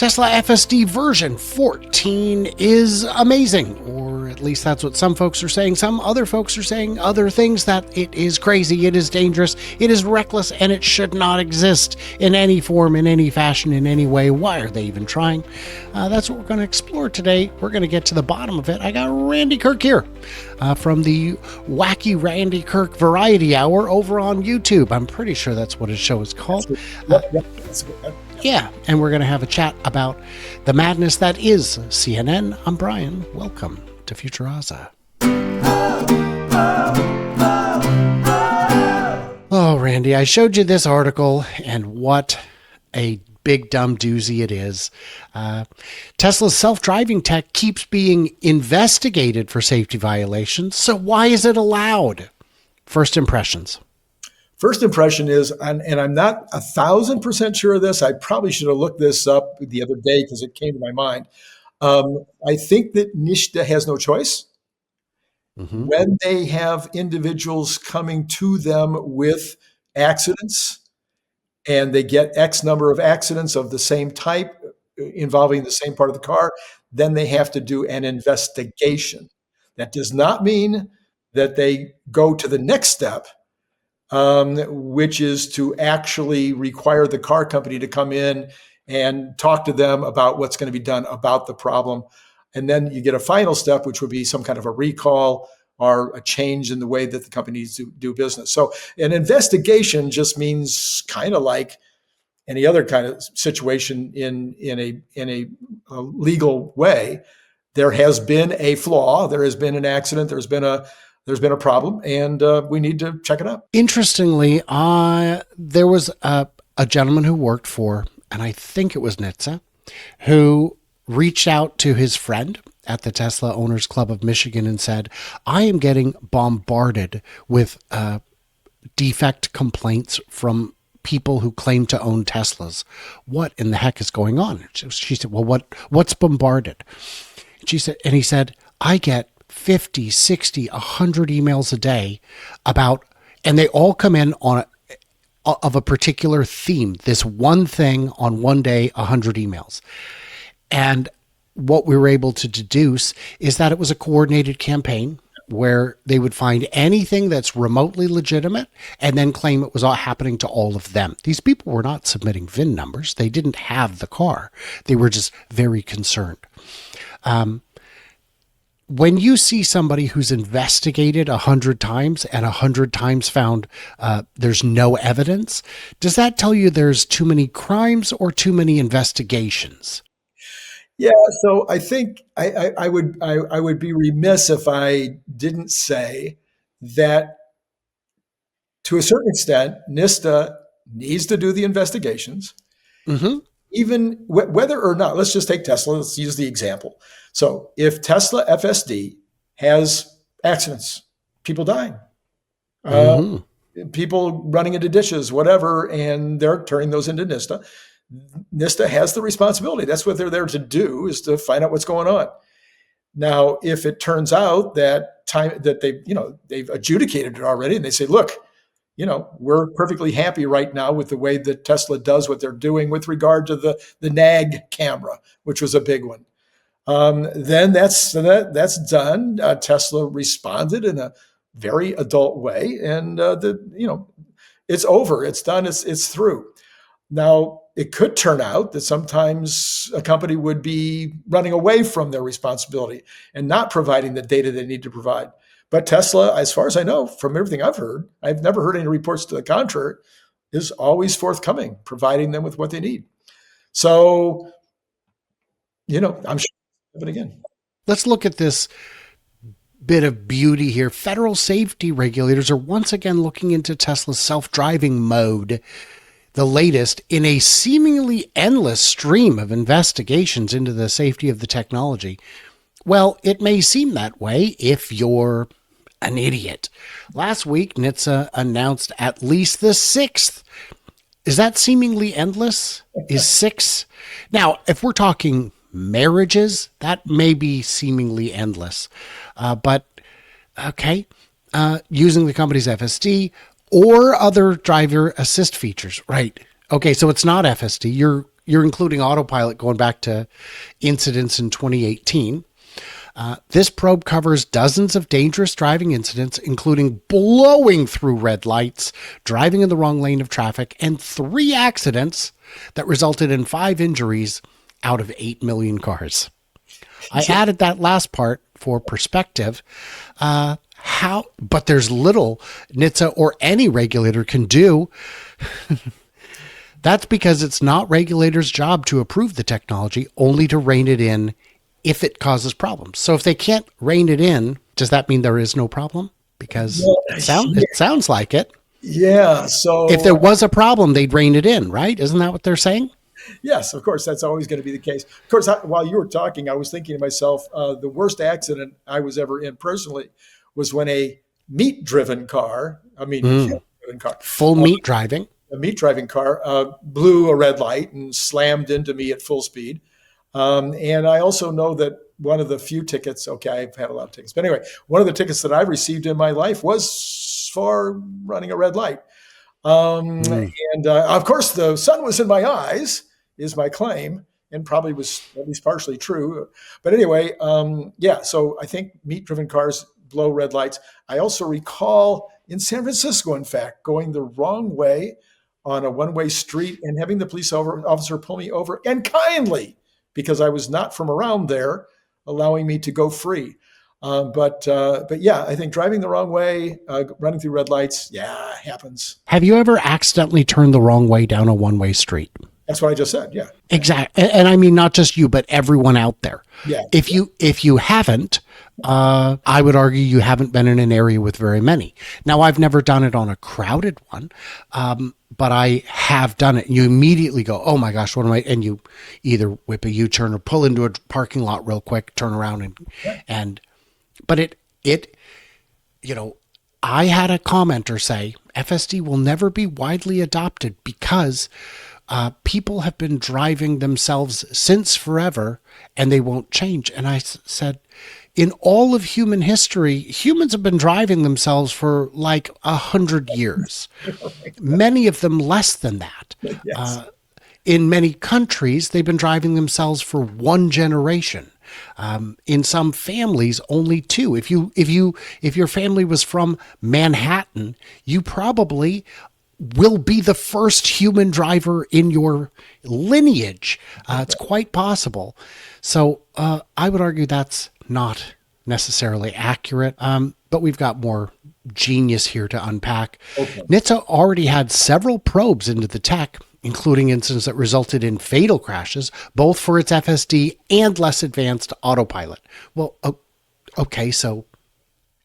Tesla FSD version 14 is amazing, or at least that's what some folks are saying. Some other folks are saying other things, that it is crazy, it is dangerous, it is reckless, and it should not exist in any form, in any fashion, in any way. Why are they even trying? That's what we're going to explore today. We're going to get to the bottom of it. I got Randy Kirk here from the Wacky Randy Kirk Variety Hour over on YouTube. I'm pretty sure that's what his show is called. Yeah, and we're going to have a chat about the madness that is CNN. I'm Brian. Welcome to Futuraza. Oh, Randy, I showed you this article, and what a big dumb doozy it is. Tesla's self-driving tech keeps being investigated for safety violations, so why is it allowed? First impressions. First impression is, and I'm not 1,000% sure of this. I probably should have looked this up the other day because it came to my mind. I think that NHTSA has no choice. Mm-hmm. When they have individuals coming to them with accidents and they get X number of accidents of the same type involving the same part of the car, then they have to do an investigation. That does not mean that they go to the next step, which is to actually require the car company to come in and talk to them about what's going to be done about the problem. And then you get a final step, which would be some kind of a recall or a change in the way that the company needs to do business. So an investigation just means kind of like any other kind of situation in a legal way. There has been a flaw, there has been an accident, there's been a problem, and we need to check it out. Interestingly, there was a gentleman who worked for, and I think it was NHTSA, who reached out to his friend at the Tesla Owners Club of Michigan and said, I am getting bombarded with defect complaints from people who claim to own Teslas. What in the heck is going on? She said, well, what's bombarded? And he said, I get 50, 60, 100 emails a day about, and they all come in on of a particular theme, this one thing on one day, 100 emails. And what we were able to deduce is that it was a coordinated campaign where they would find anything that's remotely legitimate and then claim it was all happening to all of them. These people were not submitting VIN numbers. They didn't have the car. They were just very concerned. When you see somebody who's investigated 100 times and 100 times found there's no evidence, does that tell you there's too many crimes or too many investigations? Yeah, so I think I would be remiss if I didn't say that to a certain extent, NHTSA needs to do the investigations. Mm-hmm. Even whether or not, let's just take Tesla, let's use the example. So if Tesla FSD has accidents, people dying, people running into ditches, whatever, and they're turning those into NHTSA, NHTSA has the responsibility. That's what they're there to do, is to find out what's going on. Now, if it turns out that they've adjudicated it already and they say, look, we're perfectly happy right now with the way that Tesla does what they're doing with regard to the NAG camera, which was a big one. Then that's done. Tesla responded in a very adult way, and it's over. It's done. It's through. Now, it could turn out that sometimes a company would be running away from their responsibility and not providing the data they need to provide. But Tesla, as far as I know, from everything I've heard, I've never heard any reports to the contrary, is always forthcoming, providing them with what they need. So, I'm sure it'll happen again. Let's look at this bit of beauty here. Federal safety regulators are once again looking into Tesla's self-driving mode, the latest in a seemingly endless stream of investigations into the safety of the technology. Well, it may seem that way if you're an idiot. Last week, NHTSA announced at least the 6th. Is that seemingly endless? Is 6? Now, if we're talking marriages, that may be seemingly endless. But, okay, using the company's FSD or other driver assist features, right? Okay, so it's not FSD. You're you're including autopilot going back to incidents in 2018. This probe covers dozens of dangerous driving incidents, including blowing through red lights, driving in the wrong lane of traffic, and 3 accidents that resulted in 5 injuries out of 8 million cars. I added that last part for perspective. But there's little NHTSA or any regulator can do. That's because it's not regulators' job to approve the technology, only to rein it in if it causes problems. So if they can't rein it in, does that mean there is no problem? Because it sounds like it. Yeah. So If there was a problem, they'd rein it in, right? Isn't that what they're saying? yes, of course, that's always going to be the case. Of course, while you were talking, I was thinking to myself, the worst accident I was ever in personally was when a meat-driven car, cattle-driven car, Full meat driving. a meat-driving car, blew a red light and slammed into me at full speed. And I also know that one of the few tickets, okay, I've had a lot of tickets, but anyway, one of the tickets that I received in my life was for running a red light. And of course, the sun was in my eyes, is my claim, and probably was at least partially true. But anyway, yeah, so I think meat driven cars blow red lights. I also recall in San Francisco, in fact, going the wrong way on a one-way street and having the police officer pull me over, and kindly, because I was not from around there, allowing me to go free. But yeah, I think driving the wrong way, running through red lights, yeah, happens. Have you ever accidentally turned the wrong way down a one-way street? That's what I just said. Yeah. Exactly. And I mean, not just you, but everyone out there. Yeah. If you haven't, I would argue you haven't been in an area with very many. Now, I've never done it on a crowded one, but I have done it. You immediately go, oh my gosh, what am I? And you either whip a U-turn or pull into a parking lot real quick, turn around but I had a commenter say FSD will never be widely adopted because people have been driving themselves since forever and they won't change. And I said, in all of human history, humans have been driving themselves for like 100 years, many of them less than that. Yes. In many countries, they've been driving themselves for 1 generation. In some families, only 2. If your family was from Manhattan, you probably will be the first human driver in your lineage. It's quite possible. So I would argue that's not necessarily accurate, but we've got more genius here to unpack. Okay. NHTSA already had several probes into the tech, including incidents that resulted in fatal crashes, both for its FSD and less advanced autopilot. Well, okay, so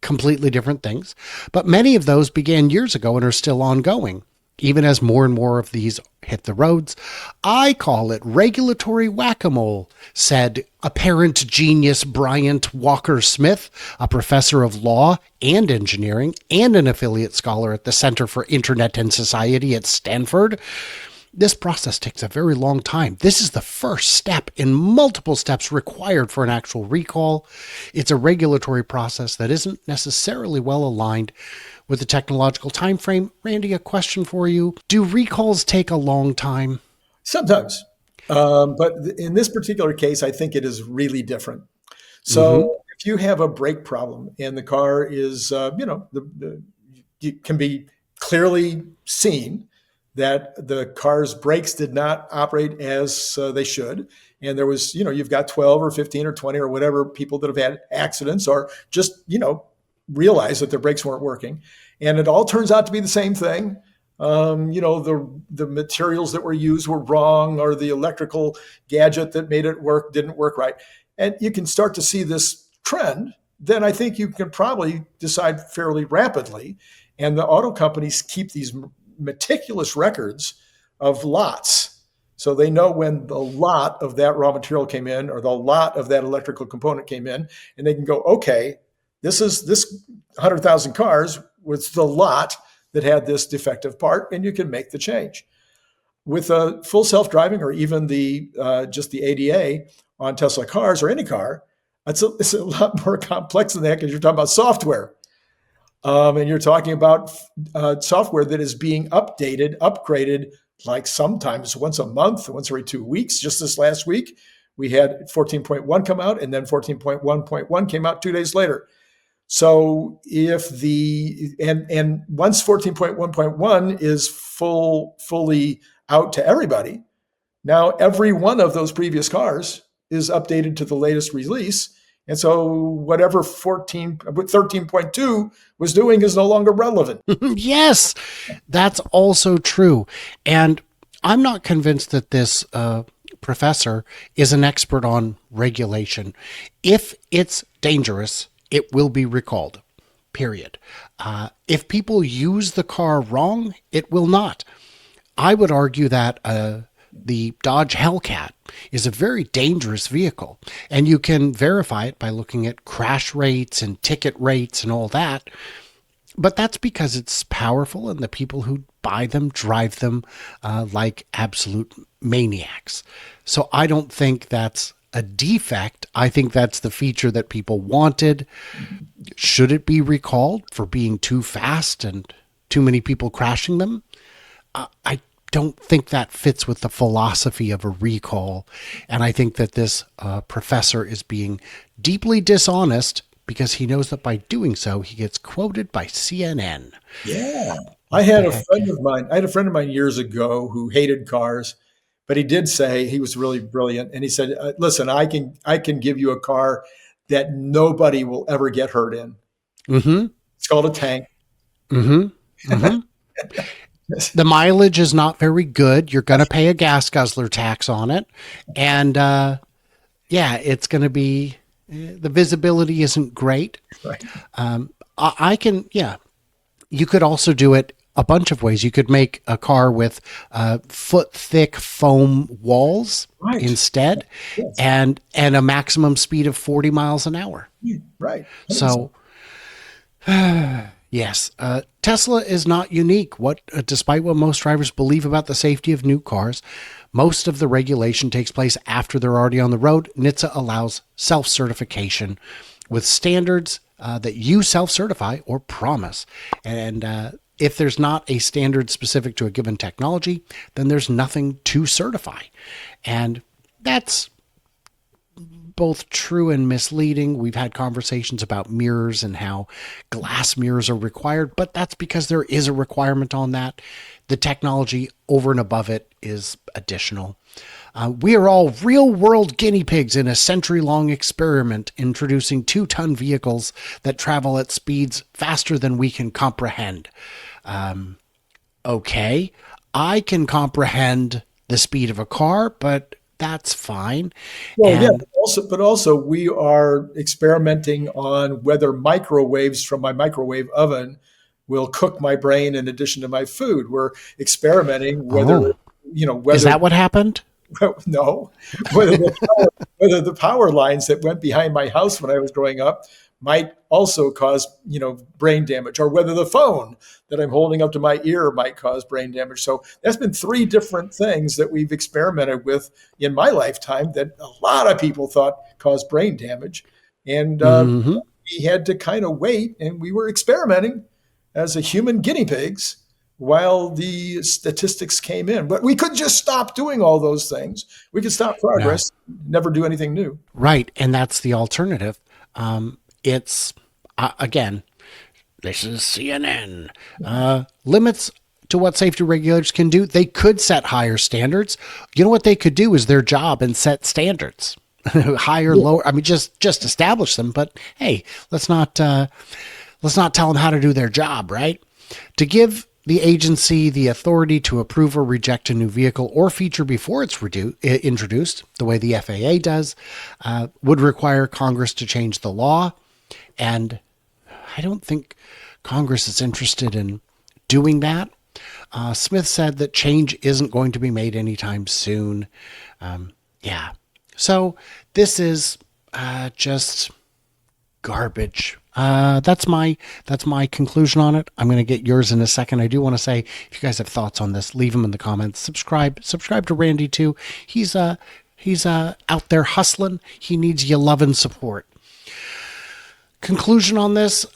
completely different things. But many of those began years ago and are still ongoing, even as more and more of these hit the roads. I call it regulatory whack-a-mole, said apparent genius Bryant Walker-Smith, a professor of law and engineering and an affiliate scholar at the Center for Internet and Society at Stanford. This process takes a very long time. This is the first step in multiple steps required for an actual recall. It's a regulatory process that isn't necessarily well aligned with the technological time frame. Randy, a question for you. Do recalls take a long time? Sometimes. But in this particular case, I think it is really different. So if you have a brake problem and the car is, it can be clearly seen that the car's brakes did not operate as they should. And there was, you've got 12 or 15 or 20 or whatever people that have had accidents or just, realize that their brakes weren't working. And it all turns out to be the same thing. The materials that were used were wrong, or the electrical gadget that made it work didn't work right. And you can start to see this trend. Then I think you can probably decide fairly rapidly. And the auto companies keep these meticulous records of lots. So they know when the lot of that raw material came in or the lot of that electrical component came in, and they can go, okay, this 100,000 cars was the lot that had this defective part, and you can make the change. With a full self-driving or even just the ADA on Tesla cars or any car, it's a lot more complex than that because you're talking about software. And you're talking about software that is being updated, upgraded like sometimes once a month, once every 2 weeks. Just this last week, we had 14.1 come out, and then 14.1.1 came out 2 days later. So if and once 14.1.1 is fully out to everybody, now every one of those previous cars is updated to the latest release. And so whatever 13.2 was doing is no longer relevant. Yes, that's also true. And I'm not convinced that this professor is an expert on regulation. If it's dangerous, it will be recalled, period. If people use the car wrong, it will not. I would argue that the Dodge Hellcat is a very dangerous vehicle, and you can verify it by looking at crash rates and ticket rates and all that. But that's because it's powerful, and the people who buy them drive them like absolute maniacs. So I don't think that's a defect. I think that's the feature that people wanted. Should it be recalled for being too fast and too many people crashing them? I don't think that fits with the philosophy of a recall. And I think that this professor is being deeply dishonest because he knows that by doing so, he gets quoted by CNN. Yeah. I had a friend of mine years ago who hated cars, but he did say he was really brilliant. And he said, listen, I can give you a car that nobody will ever get hurt in. Mm-hmm. It's called a tank. Mm-hmm. Mm-hmm. The mileage is not very good. You're going to pay a gas guzzler tax on it. And it's going to be, the visibility isn't great. Right. You could also do it a bunch of ways. You could make a car with foot thick foam walls instead, yes, and a maximum speed of 40 miles an hour. Right. So, yes, Tesla is not unique. Despite what most drivers believe about the safety of new cars, most of the regulation takes place after they're already on the road. NHTSA allows self-certification with standards that you self-certify or promise. And if there's not a standard specific to a given technology, then there's nothing to certify. And that's both true and misleading. We've had conversations about mirrors and how glass mirrors are required, but that's because there is a requirement on that. The technology over and above it is additional. We are all real-world guinea pigs in a century-long experiment introducing 2-ton vehicles that travel at speeds faster than we can comprehend. Okay, I can comprehend the speed of a car, but that's fine. Well, but also we are experimenting on whether microwaves from my microwave oven will cook my brain in addition to my food. We're experimenting whether is that what happened? No, whether the power lines that went behind my house when I was growing up might also cause, brain damage, or whether the phone that I'm holding up to my ear might cause brain damage. So that's been 3 different things that we've experimented with in my lifetime that a lot of people thought caused brain damage. And we had to kind of wait, and we were experimenting as a human guinea pigs while the statistics came in. But we could just stop doing all those things. We could stop progress, never do anything new. Right. And that's the alternative. It's, again, this is CNN. Limits to what safety regulators can do. They could set higher standards. You know what they could do is their job and set standards. Higher, lower. I mean, just establish them. But hey, let's not tell them how to do their job, right? To give the agency the authority to approve or reject a new vehicle or feature before it's introduced, the way the FAA does, would require Congress to change the law. And I don't think Congress is interested in doing that. Smith said that change isn't going to be made anytime soon. So this is just garbage. That's my conclusion on it. I'm going to get yours in a second. I do want to say, if you guys have thoughts on this, leave them in the comments. Subscribe to Randy too. He's out there hustling. He needs your love and support. Conclusion on this,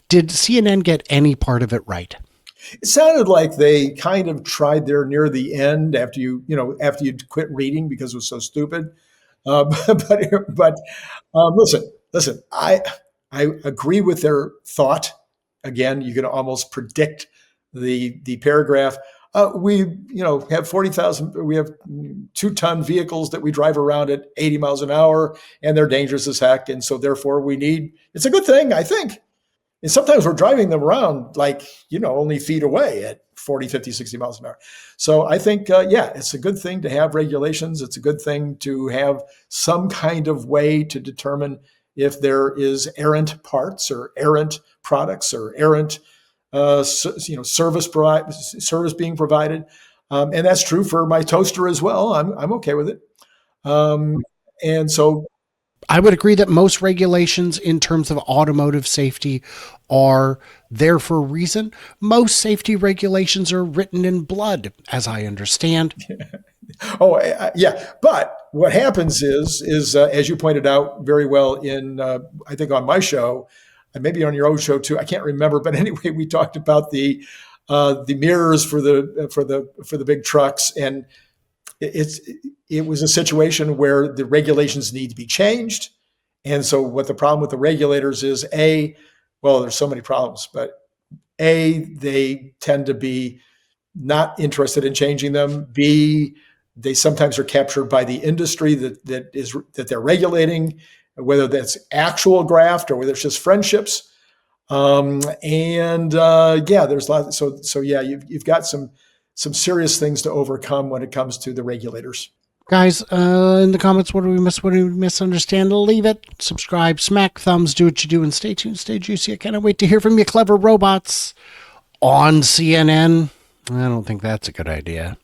did CNN get any part of it right? It sounded like they kind of tried there near the end after after you quit reading because it was so stupid. But listen. I agree with their thought. Again, you can almost predict the paragraph. We have 40,000. We have 2-ton vehicles that we drive around at 80 miles an hour, and they're dangerous as heck. And so therefore, we need. It's a good thing, I think. And sometimes we're driving them around like, only feet away at 40, 50, 60 miles an hour. So I think, yeah, it's a good thing to have regulations. It's a good thing to have some kind of way to determine if there is errant parts or errant products or errant, service being provided. And that's true for my toaster as well. I'm okay with it. Um, and so I would agree that most regulations in terms of automotive safety are there for a reason. Most safety regulations are written in blood, as I understand. Oh, yeah. But what happens is as you pointed out very well in, I think on my show, and maybe on your own show too. I can't remember, but anyway, we talked about the mirrors for the big trucks, and it's it was a situation where the regulations need to be changed. And so, what the problem with the regulators is, well, there's so many problems, but they tend to be not interested in changing them. B, they sometimes are captured by the industry that they're regulating, whether that's actual graft or whether it's just friendships. And yeah, there's lots. So yeah, you've got some serious things to overcome when it comes to the regulators. Guys, in the comments, what do we miss? What do we misunderstand? Leave it. Subscribe, smack thumbs, do what you do, and stay tuned, stay juicy. I cannot wait to hear from you, clever robots on CNN. I don't think that's a good idea.